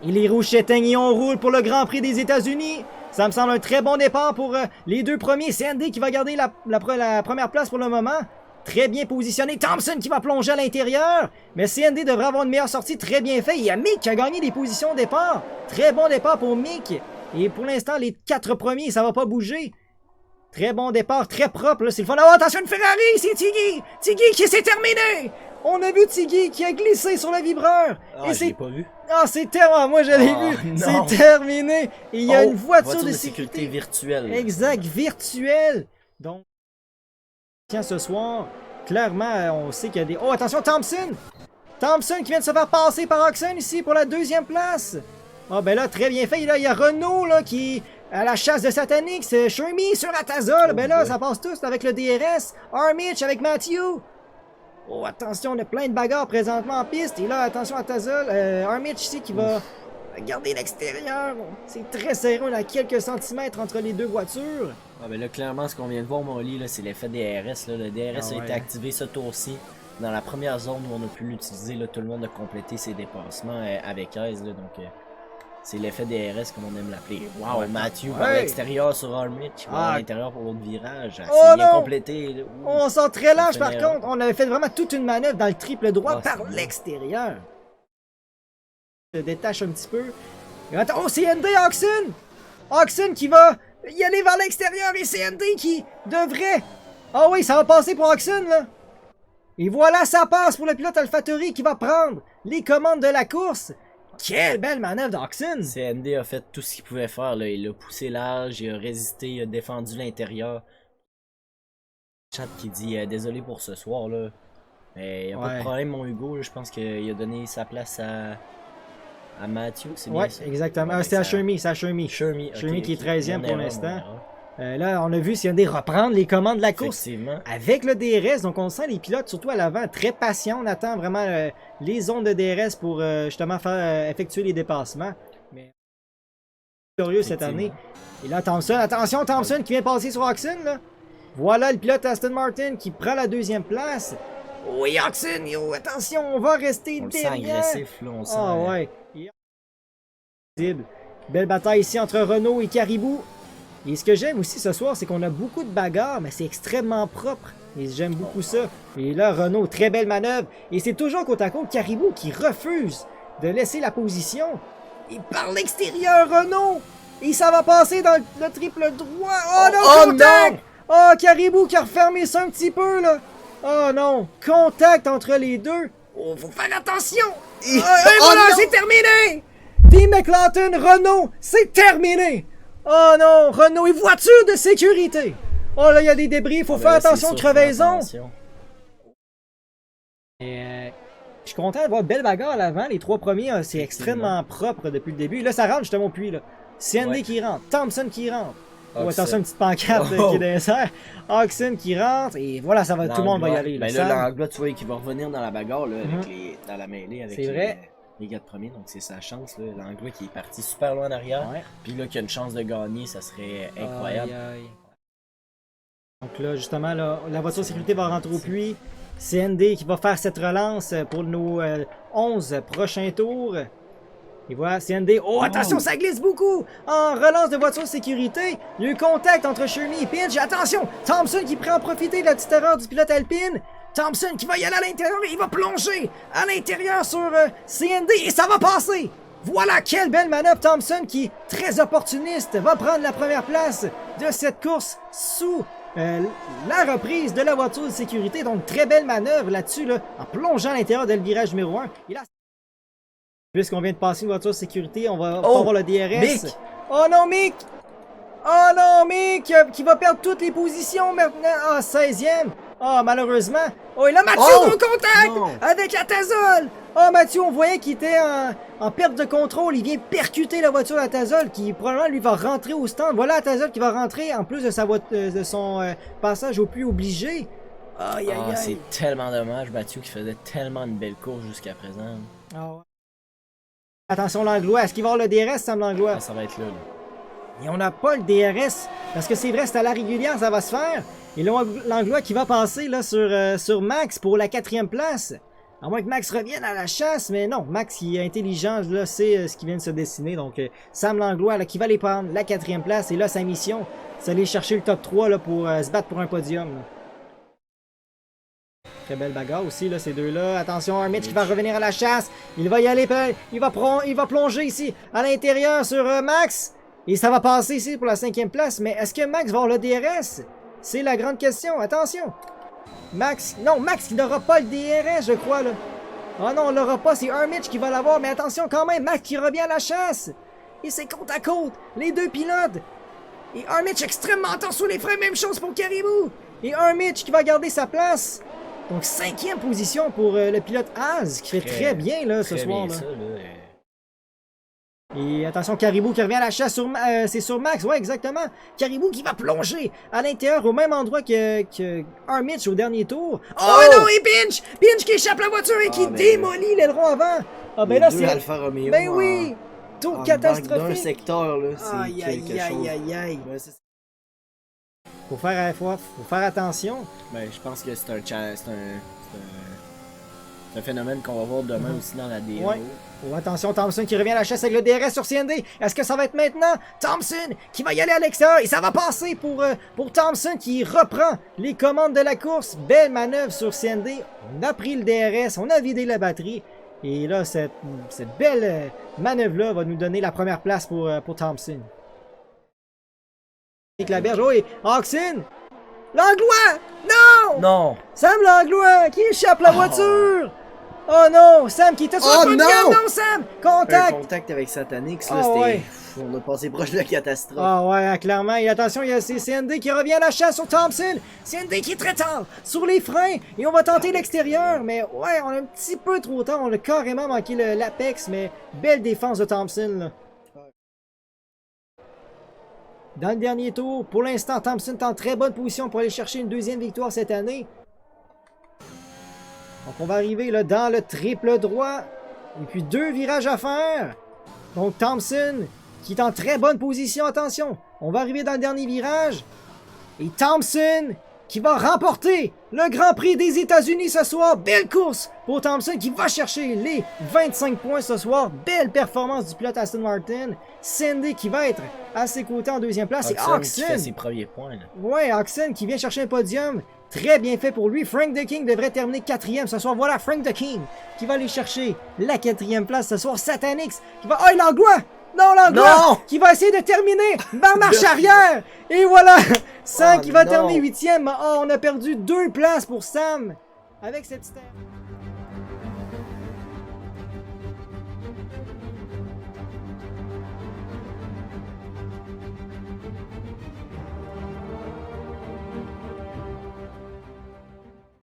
Et les rouges s'éteignent et on roule pour le Grand Prix des États-Unis. Ça me semble un très bon départ pour les deux premiers. C'est Andy qui va garder la première place pour le moment. Très bien positionné. Thompson qui va plonger à l'intérieur. Mais CND devrait avoir une meilleure sortie. Très bien fait. Il y a Mick qui a gagné des positions de départ. Très bon départ pour Mick. Et pour l'instant, les 4 premiers, ça va pas bouger. Très bon départ, très propre. C'est le fun. Oh, attention, une Ferrari, c'est Tiggy. Tiggy qui s'est terminé. On a vu Tiggy qui a glissé sur le vibreur. Ah, je l'ai pas vu. Ah, c'est terminé. Moi, je l'ai vu. C'est terminé. Et il y a une voiture de sécurité virtuelle. Exact, virtuelle. Donc, tiens, ce soir, clairement, on sait qu'il y a des... Oh, attention, Thompson! Thompson qui vient de se faire passer par Oxen ici pour la 2e place. Ah, ben là, très bien fait. Là, il y a Renault là, qui... à la chasse de Satanix, Shermy sur Atazol, ben là, ça passe tous avec le DRS. Armich avec Matthew. Oh, attention, on a plein de bagarres présentement en piste. Et là, attention, Atazol, Armich ici qui va garder l'extérieur. C'est très serré, on a quelques centimètres entre les deux voitures. Ah, ben là, clairement, ce qu'on vient de voir, Molly, c'est l'effet DRS. Là. Le DRS a été activé ce tour-ci. Dans la première zone où on a pu l'utiliser, tout le monde a complété ses dépassements avec aise. Donc, c'est l'effet DRS comme on aime l'appeler. Wow, Matthew par l'extérieur sur Armich, à l'intérieur pour l'autre virage. C'est bien complété. Là. On sent très large par contre. On avait fait vraiment toute une manœuvre dans le triple droit par l'extérieur. Se détache un petit peu. Et attends, oh, c'est ND Oxen! Oxen qui va y aller vers l'extérieur et c'est ND qui devrait... Ah oui, ça va passer pour Oxen là. Et voilà, ça passe pour le pilote AlphaTauri qui va prendre les commandes de la course. Quelle belle manœuvre d'Oxen! CND a fait tout ce qu'il pouvait faire. Là. Il a poussé large, il a résisté, il a défendu l'intérieur. Chat qui dit désolé pour ce soir. Là. Mais il n'y a pas de problème, mon Hugo. Là. Je pense qu'il a donné sa place à Matthew. C'est bien ça? Exactement. C'était à Shermy. C'est à Shermy. Shermy qui est 13e pour l'instant. Là, on a vu CND reprendre les commandes de la course avec le DRS. Donc, on sent les pilotes, surtout à l'avant, très patients. On attend vraiment les zones de DRS pour justement faire effectuer les dépassements. Mais curieux cette année. Et là, Thompson, attention, Thompson qui vient passer sur Oxen. Là. Voilà le pilote Aston Martin qui prend la 2e place. Oui, Oxen, attention, on va rester derrière. On sent agressif, là, on sent. Ah ouais. Belle bataille ici entre Renault et Caribou. Et ce que j'aime aussi ce soir, c'est qu'on a beaucoup de bagarres, mais c'est extrêmement propre. Et j'aime beaucoup ça. Et là, Renault, très belle manœuvre. Et c'est toujours côte à côte Caribou qui refuse de laisser la position. Et par l'extérieur, Renault! Et ça va passer dans le triple droit. Oh non, contact! Oh, Caribou qui a refermé ça un petit peu, là. Oh non, contact entre les deux. Oh, faut faire attention! Et voilà, c'est terminé! Team McLaughlin, Renault, c'est terminé! Oh non, Renault et voiture de sécurité! Oh là, il y a des débris, il faut faire attention aux crevaisons! Et je suis content de voir belle bagarre à l'avant. Les 3 premiers, c'est extrêmement propre depuis le début. Là, ça rentre justement au puits. Là. CND qui rentre, Thompson qui rentre. Oh, attention, une petite pancarte qui est d'insert. Oxen qui rentre. Et voilà, ça va, tout le monde va y aller. Ben là, l'Anglois, tu vois, qui va revenir dans la bagarre, là, avec dans la mêlée avec les 4 premiers. Donc, c'est sa chance. L'Anglois qui est parti super loin en arrière. Puis là, qui a une chance de gagner, ça serait incroyable. Donc là, justement, là, la voiture de sécurité va rentrer au puits. CND qui va faire cette relance pour nos 11 prochains tours. Et voilà, CND. Oh, attention, ça glisse beaucoup! En relance de voiture de sécurité, il y a eu contact entre Shermy et Pinch. Attention, Thompson qui prend profiter de la petite erreur du pilote Alpine. Thompson qui va y aller à l'intérieur et il va plonger à l'intérieur sur CND et ça va passer! Voilà, quelle belle manœuvre! Thompson qui, très opportuniste, va prendre la première place de cette course sous la reprise de la voiture de sécurité. Donc, très belle manœuvre là-dessus, là, en plongeant à l'intérieur de le virage numéro 1. Et là, puisqu'on vient de passer une voiture de sécurité, on va avoir le DRS. Mick. Oh non, Mick! Oh non, Mick! Qui va perdre toutes les positions maintenant. Ah, 16e. Ah, malheureusement. Oh, et là, Mathieu en contact avec Atazol. Oh, Mathieu, on voyait qu'il était en perte de contrôle. Il vient percuter la voiture d'Atazol qui probablement lui va rentrer au stand. Voilà Atazol qui va rentrer en plus de son passage au plus obligé. Aïe, aïe, aïe. C'est tellement dommage, Mathieu, qui faisait tellement une belle course jusqu'à présent. Ah ouais. Attention, l'Anglois. Est-ce qu'il va avoir le DRS, Sam Langlois? Ah, ça va être là. Et on n'a pas le DRS. Parce que c'est vrai, c'est à la régulière, ça va se faire. Et l'Anglois qui va passer là, sur Max pour la 4e place. À moins que Max revienne à la chasse, mais non, Max qui est intelligent, là, c'est ce qui vient de se dessiner. Donc, Sam Langlois, là, qui va aller prendre la 4e place. Et là, sa mission, c'est aller chercher le top 3 là, pour se battre pour un podium. Là. Très belle bagarre aussi, là, ces deux-là. Attention, un Mitch qui va revenir à la chasse. Il va y aller, il va plonger ici, à l'intérieur sur Max. Et ça va passer ici pour la 5e place. Mais est-ce que Max va avoir le DRS? C'est la grande question. Attention. Max, non, Max qui n'aura pas le DRS, je crois, là. Oh non, on l'aura pas, c'est un Mitch qui va l'avoir. Mais attention quand même, Max qui revient à la chasse. Et c'est côte à côte, les deux pilotes. Et un Mitch extrêmement tard sous les freins, même chose pour Caribou. Et un Mitch qui va garder sa place. Donc 5e position pour le pilote Az, qui fait très bien là, ce soir. Là. Et attention, Caribou qui revient à la chasse, c'est sur Max, ouais exactement. Caribou qui va plonger à l'intérieur au même endroit que un Mitch au dernier tour. Oh non, et Pinch! Pinch qui échappe la voiture et qui démolit l'aileron avant. Ah ben là c'est... Alfa Romeo, ben oui! Tour catastrophique. Dans un secteur là, c'est quelque chose. Aïe. Faut faire attention. Ben, je pense que c'est un phénomène qu'on va voir demain aussi dans la démo. Ouais. Oh, attention, Thompson qui revient à la chasse avec le DRS sur CND. Est-ce que ça va être maintenant? Thompson qui va y aller à l'extérieur et ça va passer pour Thompson qui reprend les commandes de la course. Belle manœuvre sur CND. On a pris le DRS, on a vidé la batterie. Et là, cette belle manœuvre-là va nous donner la première place pour Thompson. Avec la berge, oui, Oxen! Langlois! Non! Non! Sam Langlois qui échappe la voiture! Oh non! Sam qui était sur le podium! Non, Sam! Contact! Un contact avec Satanix, là, c'était... Ouais. On a passé proche de la catastrophe. Ah ouais, clairement. Et attention, il y a CND qui revient à la chasse sur Thompson. CND qui est très tard sur les freins. Et on va tenter l'extérieur. Mais ouais, on a un petit peu trop tard. On a carrément manqué l'apex. Mais belle défense de Thompson, là. Dans le dernier tour, pour l'instant, Thompson est en très bonne position pour aller chercher une 2e victoire cette année. Donc on va arriver là dans le triple droit. Et puis 2 virages à faire. Donc Thompson qui est en très bonne position, attention. On va arriver dans le dernier virage. Et Thompson qui va remporter le Grand Prix des États-Unis ce soir. Belle course pour Thompson qui va chercher les 25 points ce soir. Belle performance du pilote Aston Martin. Sandy qui va être à ses côtés en 2e place. Et Oxen qui fait ses premiers points. Là. Ouais, Oxen qui vient chercher un podium. Très bien fait pour lui. Frank the King devrait terminer 4e ce soir. Voilà Frank the King qui va aller chercher la 4e place ce soir. Satanix qui va... Oh, Langlois! Non, Langlois! Qui va essayer de terminer par marche arrière! Et voilà! Sam qui va terminer 8e. Oh, on a perdu 2 places pour Sam avec cette stère.